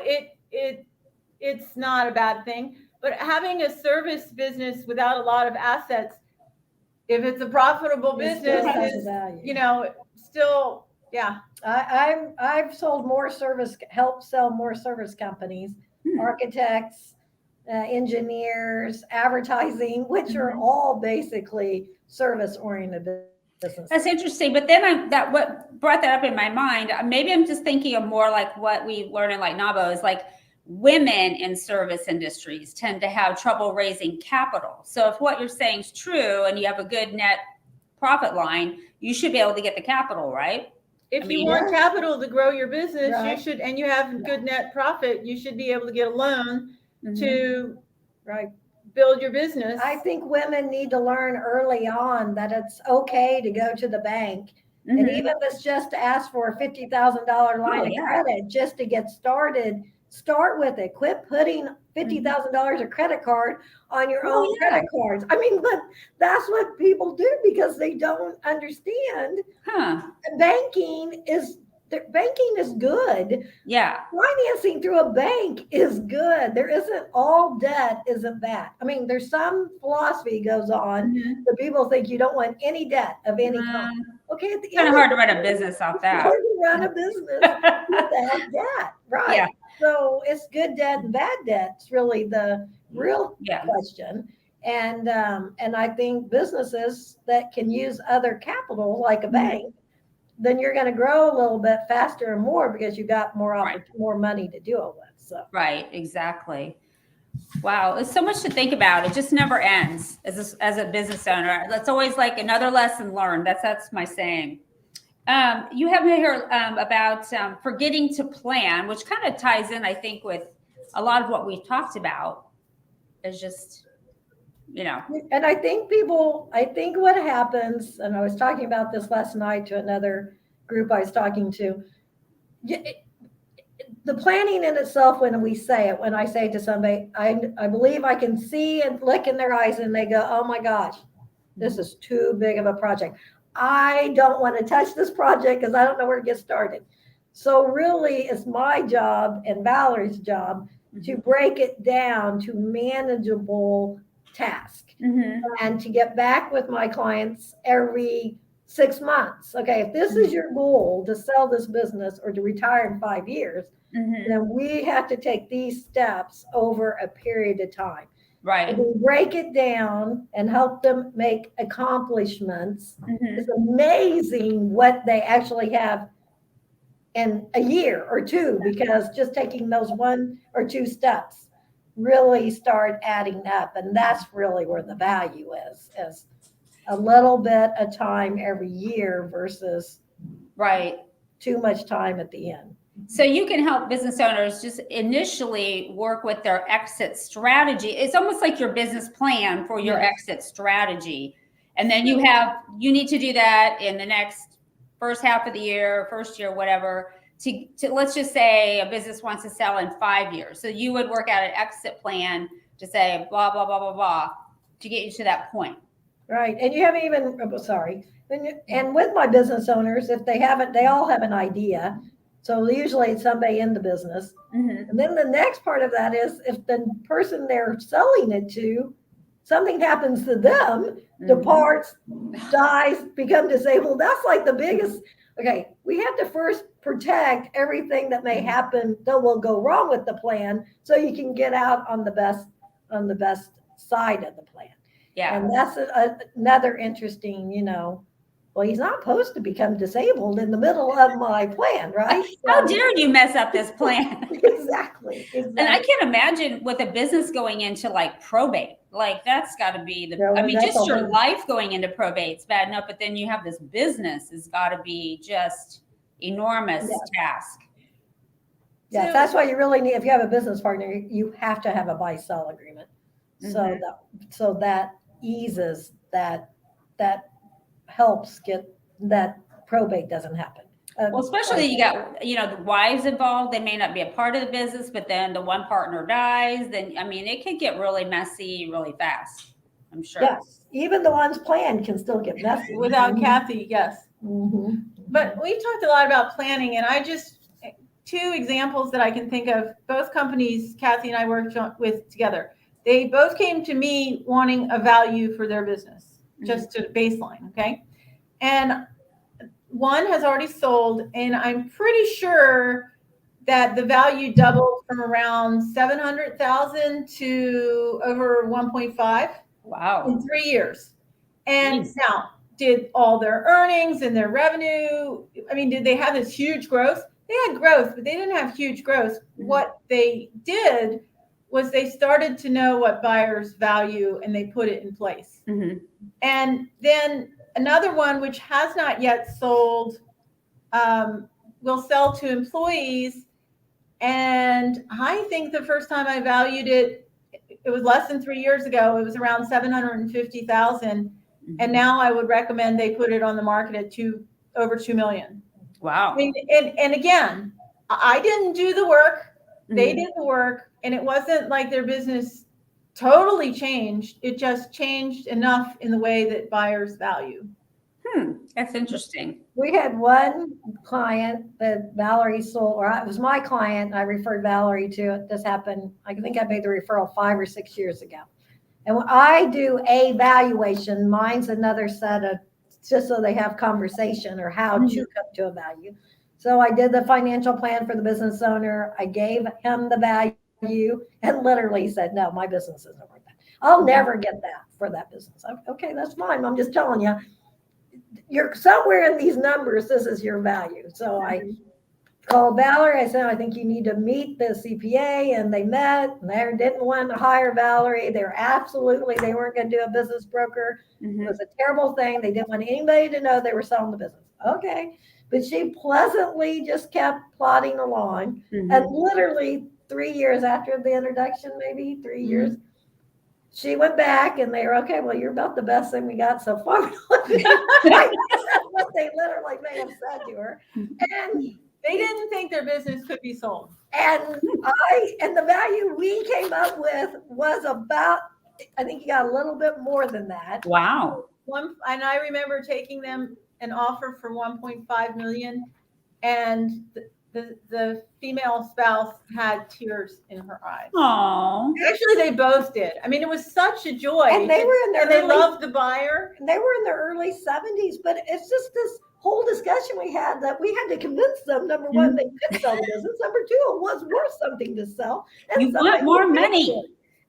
it's not a bad thing. But having a service business without a lot of assets, if it's a profitable business, you know, still, yeah. I've sold more helped sell more service companies, architects, engineers, advertising, which are all basically service-oriented businesses. That's interesting. But then what brought that up in my mind, maybe I'm just thinking of more like what we learn in like NABO is like women in service industries tend to have trouble raising capital. So if what you're saying is true and you have a good net profit line, you should be able to get the capital, right? If you want capital to grow your business, you should, and you have good net profit, you should be able to get a loan to build your business. I think women need to learn early on that it's okay to go to the bank. And even if it's just to ask for a $50,000 line of credit just to get started, start with it. Quit putting $50,000 of credit card on your own credit cards. I mean, but that's what people do because they don't understand. Banking is good. Yeah. Financing through a bank is good. There isn't all debt isn't bad. I mean, there's some philosophy goes on that people think you don't want any debt of any kind. Okay. It's kind of hard to run a business off that. It's hard to run a business without debt. Right. Yeah. So it's good debt and bad debt. It's really the real question. And I think businesses that can use other capital like a bank, then you're going to grow a little bit faster and more because you got more money to do it with. So right, exactly. Wow, it's so much to think about. It just never ends as a business owner. That's always like another lesson learned. That's my saying. You have here about forgetting to plan, which kind of ties in, I think, with a lot of what we've talked about. Is just, you know. And I think what happens, and I was talking about this last night to another group I was talking to, the planning in itself, when I say to somebody, I believe I can see and look in their eyes and they go, oh my gosh, this is too big of a project. I don't want to touch this project because I don't know where to get started. So really it's my job and Valerie's job to break it down to manageable task Mhm. and to get back with my clients every 6 months. Okay, if this is your goal to sell this business or to retire in 5 years, Mhm. then we have to take these steps over a period of time. Right. If we break it down and help them make accomplishments, Mhm. it's amazing what they actually have in a year or two, because just taking those 1 or 2 steps really start adding up. And that's really where the value is a little bit of time every year versus Right. too much time at the end. So you can help business owners just initially work with their exit strategy. It's almost like your business plan for your Yes. exit strategy. And then you need to do that in the next first half of the year, first year, whatever, to let's just say a business wants to sell in 5 years. So you would work out an exit plan to say blah, blah, blah, blah, blah, to get you to that point. Right. And you haven't even, sorry. And with my business owners, if they haven't, they all have an idea. So usually it's somebody in the business. Mm-hmm. And then the next part of that is if the person they're selling it to, something happens to them, departs, dies, become disabled. That's like the biggest. Okay, we have to first protect everything that may happen that will go wrong with the plan, so you can get out on the best side of the plan. Yeah. And that's another interesting, well, he's not supposed to become disabled in the middle of my plan, right? How dare you mess up this plan? Exactly. And I can't imagine with a business going into like probate, like that's got to be just your life going into probate's bad enough, but then you have this business has got to be just enormous task. Yeah, that's why you really need, if you have a business partner, you have to have a buy-sell agreement. So that eases that helps get that probate doesn't happen. Well, especially you got, the wives involved, they may not be a part of the business, but then the one partner dies, then, it could get really messy really fast, I'm sure. Yes, even the ones planned can still get messy. Without Kathy, yes. Mm-hmm. But we talked a lot about planning, and two examples that I can think of, both companies Kathy and I worked with together. They both came to me wanting a value for their business, just to baseline, okay? And one has already sold, and I'm pretty sure that the value doubled from around 700,000 to over 1.5. Wow. In 3 years. And now, did all their earnings and their revenue, did they have this huge growth? They had growth, but they didn't have huge growth. What they did was they started to know what buyers value, and they put it in place. Mm-hmm. And then another one, which has not yet sold, will sell to employees. And I think the first time I valued it, it was less than 3 years ago. It was around 750,000. And now I would recommend they put it on the market at over 2 million. Wow. And again, I didn't do the work. They did the work. And it wasn't like their business totally changed. It just changed enough in the way that buyers value. That's interesting. We had one client that Valerie sold, or it was my client. I referred Valerie to it. This happened, I think I made the referral 5 or 6 years ago. And when I do a valuation, mine's another set of, just so they have conversation or how to come to a value. So I did the financial plan for the business owner. I gave him the value and literally said, no, my business isn't worth that. I'll never get that for that business. Okay, that's fine. I'm just telling you, you're somewhere in these numbers. This is your value. So I called Valerie. I said, I think you need to meet the CPA. And they met, and they didn't want to hire Valerie. They weren't going to do a business broker. It was a terrible thing. They didn't want anybody to know they were selling the business. Okay. But she pleasantly just kept plodding along. And literally 3 years after the introduction, maybe 3 years, she went back and they were, okay, well, you're about the best thing we got so far. That's what they literally may have said to her. And they didn't think their business could be sold. And the value we came up with was about, I think you got a little bit more than that. Wow. And I remember taking them an offer for 1.5 million. And the female spouse had tears in her eyes. Oh, Actually, they both did. I mean, it was such a joy. And they were in their and they early- loved the buyer. They were in their early 70s, but it's just this whole discussion we had that we had to convince them, number one, they could sell the business. Number two, it was worth something to sell. And you want something more to pay money. for.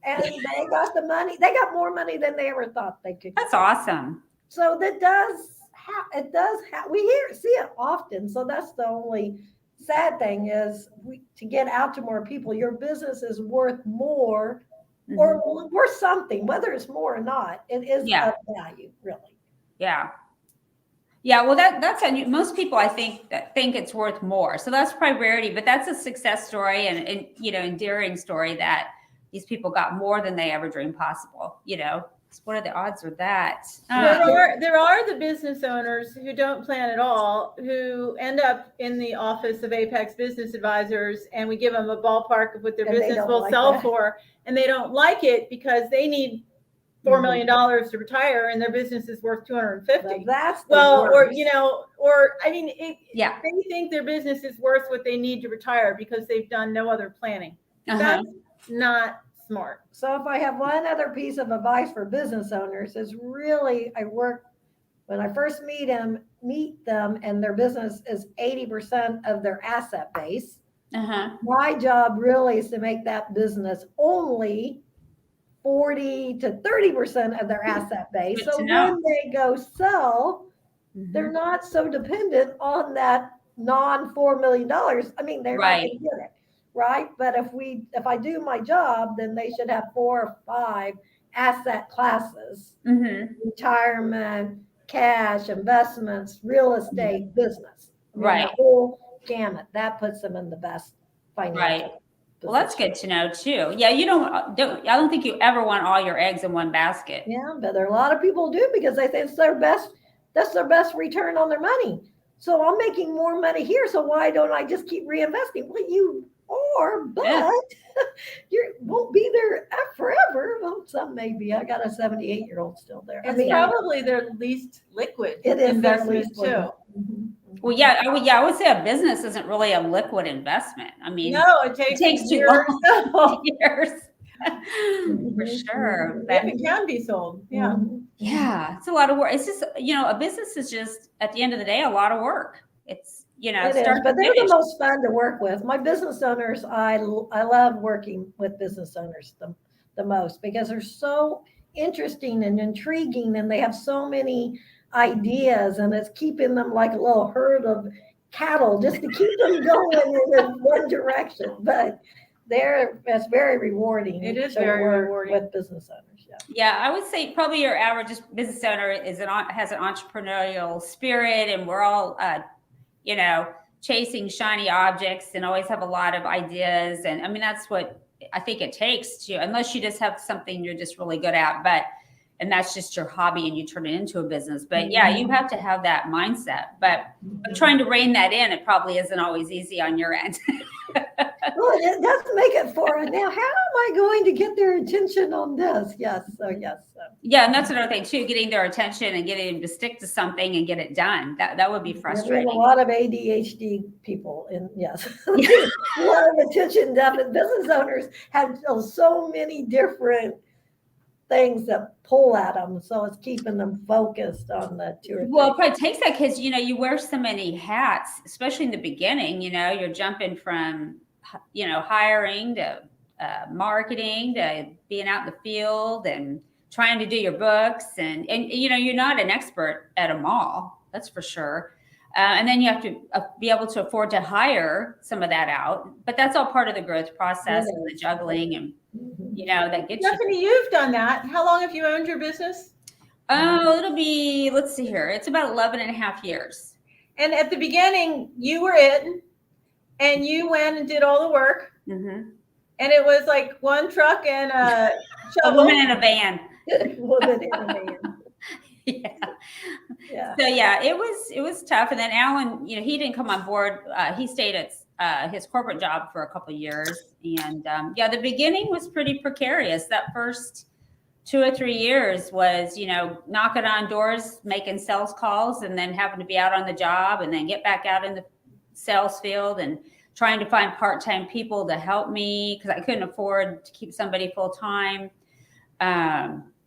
And they got the money. They got more money than they ever thought they could. That's awesome. So that we see it often. So that's the only sad thing is to get out to more people. Your business is worth more or worth something, whether it's more or not. It is of value, really. Yeah. Yeah, well, that's most people I think it's worth more. So that's priority, but that's a success story and endearing story that these people got more than they ever dreamed possible. What are the odds with that? There are the business owners who don't plan at all, who end up in the office of Apex Business Advisors, and we give them a ballpark of what their business will sell for, and they don't like it because they need $4 million to retire, and their business is worth 250. Well, They think their business is worth what they need to retire because they've done no other planning. That's not smart. So if I have one other piece of advice for business owners is really, when I first meet them and their business is 80% of their asset base. My job really is to make that business only 40 to 30% of their asset base. So when they go sell, they're not so dependent on that non-$4 million. I mean, they're not going to get it. Right. But if I do my job, then they should have 4 or 5 asset classes, retirement, cash, investments, real estate, business. The whole gamut. That puts them in the best financial position. Well, that's good to know too. Yeah. I don't think you ever want all your eggs in one basket. Yeah. But there are a lot of people do because they think that's their best return on their money. So I'm making more money here. So why don't I just keep reinvesting? Well, you won't be there forever. Well, some may be. I got a 78-year-old still there. It's probably their least liquid investment too. Well, I would say a business isn't really a liquid investment. I mean, no, it takes too long. Years. For sure. It can be sold. Yeah. Yeah. It's a lot of work. It's just, a business is just at the end of the day, a lot of work. It's, it is, but they're the most fun to work with. My business owners, I love working with business owners the most because they're so interesting and intriguing and they have so many ideas and it's keeping them like a little herd of cattle just to keep them going in one direction. But it's very rewarding. It is very rewarding with business owners. Yeah, I would say probably your average business owner has an entrepreneurial spirit, and we're all, chasing shiny objects and always have a lot of ideas. And I mean, that's what I think it takes unless you just have something you're just really good at, and that's just your hobby and you turn it into a business. But yeah, you have to have that mindset, but trying to rein that in, it probably isn't always easy on your end. Well, it does make it for it. Now, how am I going to get their attention on this? Yes. Yeah, and that's another thing too, getting their attention and getting them to stick to something and get it done. That would be frustrating. There's a lot of ADHD people a lot of attention deficit. Business owners have so many different things that pull at them, so it's keeping them focused on the 2 or 3. Well, it probably takes that because you wear so many hats, especially in the beginning. You're jumping from hiring to marketing to being out in the field and trying to do your books, and you're not an expert at them all, that's for sure. And then you have to be able to afford to hire some of that out, but that's all part of the growth process and the juggling and that gets Stephanie, you've done that. How long have you owned your business? Oh, it'll be, let's see here. It's about 11 and a half years. And at the beginning, you were in, and you went and did all the work. Mm-hmm. And it was like one truck and a shovel. A woman in a van. Woman in a van. Yeah. So yeah, it was tough. And then Alan, he didn't come on board. He stayed at his corporate job for a couple of years. And the beginning was pretty precarious. That first 2 or 3 years was, knocking on doors, making sales calls, and then having to be out on the job and then get back out in the sales field and trying to find part-time people to help me because I couldn't afford to keep somebody full-time.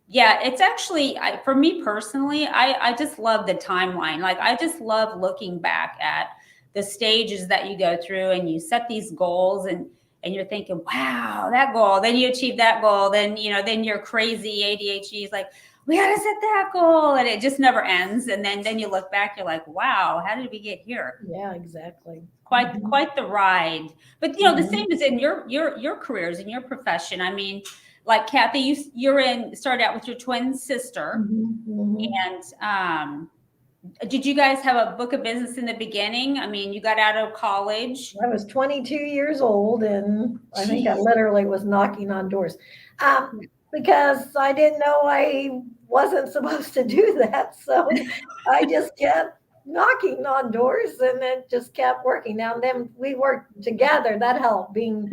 Yeah, it's actually, for me personally, I just love the timeline. Like, I just love looking back at the stages that you go through, and you set these goals, and you're thinking, wow, that goal, then you achieve that goal. Then, then your crazy ADHD is like, we got to set that goal, and it just never ends. And then you look back, you're like, wow, how did we get here? Yeah, exactly. Quite the ride. But the same as in your careers, in your profession. I mean, like Kathy, started out with your twin sister, and did you guys have a book of business in the beginning? I mean, you got out of college. I was 22 years old, and I think I literally was knocking on doors because I didn't know I wasn't supposed to do that. So I just kept knocking on doors, and it just kept working. Now, then we worked together. That helped, being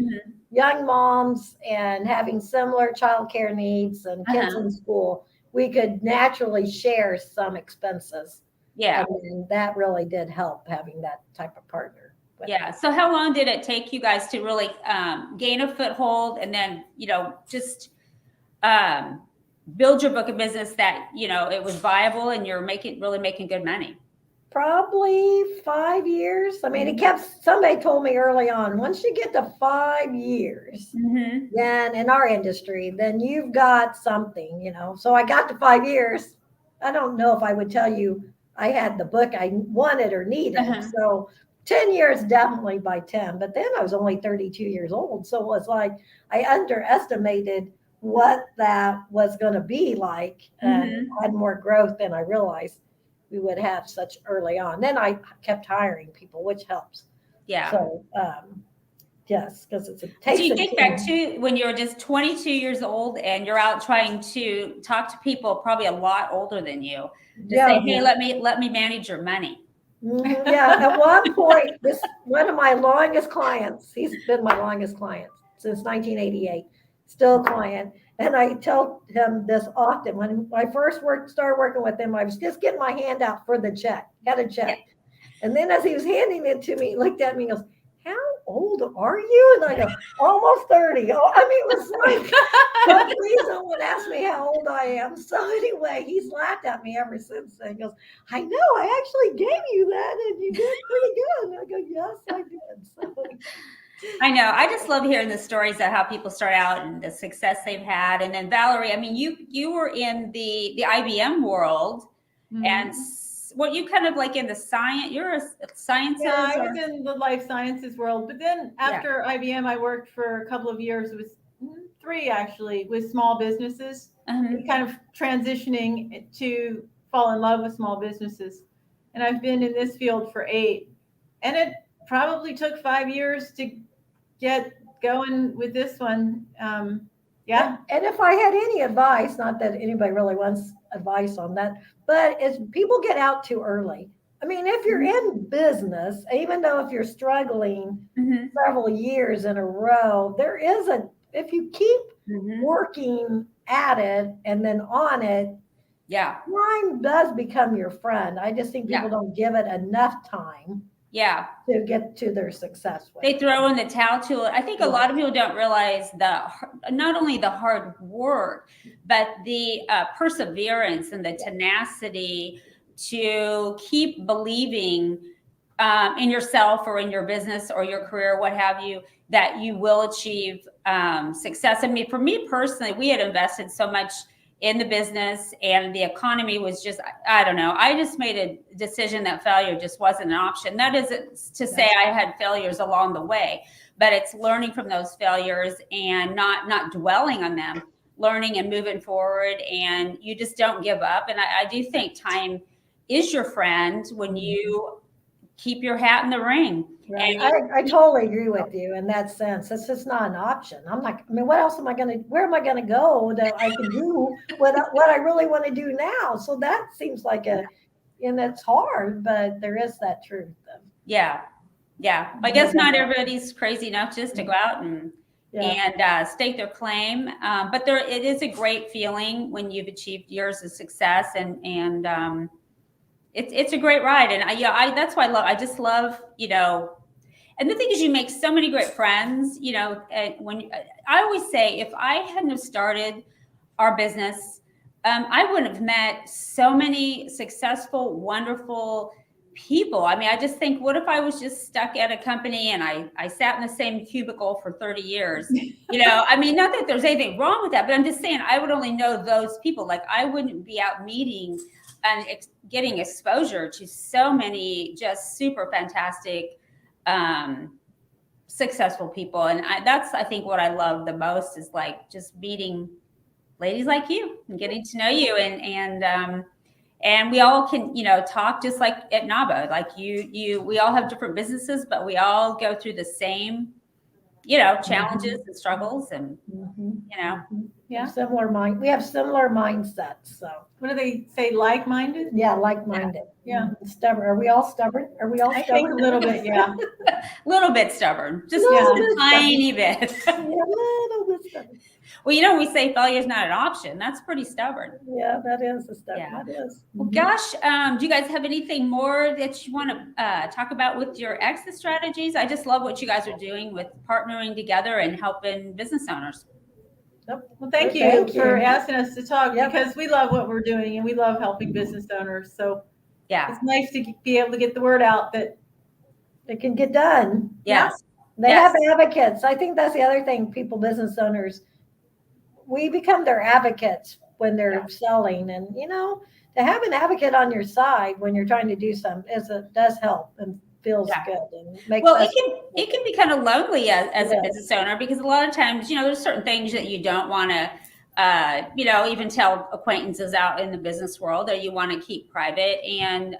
young moms and having similar childcare needs and kids in school. We could naturally share some expenses. Yeah. And that really did help, having that type of partner. Yeah. So how long did it take you guys to really gain a foothold, and then, just build your book of business that, it was viable and you're really making good money? Probably 5 years. I mean, somebody told me early on, once you get to 5 years, then in our industry, then you've got something, So I got to 5 years. I don't know if I would tell you I had the book I wanted or needed. So 10 years, definitely by 10. But then I was only 32 years old. So it was like I underestimated what that was going to be like, and had more growth than I realized we would have such early on. Then I kept hiring people, which helps. Yeah. So, yes, because so you think back to when you're just 22 years old and you're out trying to talk to people probably a lot older than you to say, hey, let me manage your money. Yeah. At one point, one of my longest clients, he's been my longest client since 1988, still a client. And I tell him this often. When I first started working with him, I was just getting my hand out for the check, got a check. Yeah. And then as he was handing it to me, he looked at me and goes, how old are you? And I go, almost 30. Oh, I mean, it was like, please someone ask me how old I am. So anyway, he's laughed at me ever since then. He goes, I know, I actually gave you that and you did pretty good. And I go, yes, I did. So I know. I just love hearing the stories of how people start out and the success they've had. And then Valerie, I mean, you were in the IBM world, and what you kind of like in the science, you're a scientist. Yeah, I was in the life sciences world, but then after IBM, I worked for a couple of years with 3 actually, with small businesses, kind of transitioning to fall in love with small businesses. And I've been in this field for 8, and it probably took 5 years to get going with this one. Yeah. And if I had any advice, not that anybody really wants advice on that, but is people get out too early. I mean, if you're in business, even though if you're struggling several years in a row, if you keep working at it and then on it, time does become your friend. I just think people don't give it enough time. To get to their success with. They throw in the towel to it. I think a lot of people don't realize not only the hard work, but the perseverance and the tenacity to keep believing in yourself or in your business or your career, what have you, that you will achieve success. I mean, for me personally, we had invested so much in the business, and the economy was just, I don't know. I just made a decision that failure just wasn't an option. That isn't to say I had failures along the way, but it's learning from those failures and not dwelling on them, learning and moving forward. And you just don't give up. And I do think time is your friend when you keep your hat in the ring. Right. I totally agree with you in that sense. It's just not an option. What else where am I going to go that I can do what I really want to do now? So that seems like and it's hard, but there is that truth. Yeah. I guess not everybody's crazy enough just to go out and stake their claim. But it is a great feeling when you've achieved years of success and it's a great ride. And that's why I just love, and the thing is, you make so many great friends, and I always say, if I hadn't have started our business, I wouldn't have met so many successful, wonderful people. I mean, I just think, what if I was just stuck at a company and I sat in the same cubicle for 30 years? I mean, not that there's anything wrong with that, but I'm just saying I would only know those people. Like, I wouldn't be out meeting and getting exposure to so many just super fantastic, successful people. And that's, I think, what I love the most is like just meeting ladies like you and getting to know you, and we all can, talk just like at NABA, like we all have different businesses, but we all go through the same, challenges and struggles, and Yeah. We have similar mindsets. So What do they say? Like-minded? yeah, like-minded. Yeah. Stubborn. Are we all stubborn? Are we all I stubborn? think a little bit, yeah. a little bit stubborn, just Little a bit tiny bit. Yeah, a little bit stubborn. Well, we say failure is not an option. That's pretty stubborn. Yeah, that is a stubborn. Yeah. That is. Well, gosh, do you guys have anything more that you want to talk about with your exit strategies? I just love what you guys are doing with partnering together and helping business owners. Well, thank you for asking us to talk, because we love what we're doing and we love helping business owners. So Yeah. it's nice to be able to get the word out that It can get done. Yes. They have advocates. I think that's the other thing, business owners, we become their advocates when they're selling. And, to have an advocate on your side when you're trying to do something does help and feels good. And makes it can be kind of lonely as a business owner, because a lot of times, there's certain things that you don't want to, even tell acquaintances out in the business world, or you want to keep private. And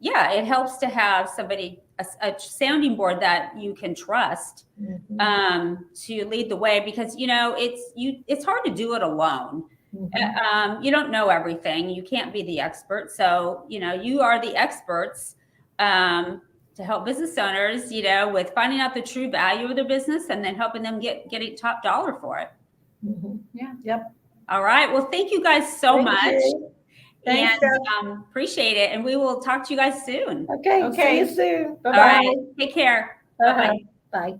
it helps to have somebody, a sounding board that you can trust, to lead the way, because it's hard to do it alone. You don't know everything. You can't be the expert. So you are the experts to help business owners, with finding out the true value of their business and then helping them getting top dollar for it. Yeah. Yep. All right. Well, thank you guys so much. Thanks, and appreciate it. And we will talk to you guys soon. Okay. See you soon. All right. Take care. Bye-bye. Bye.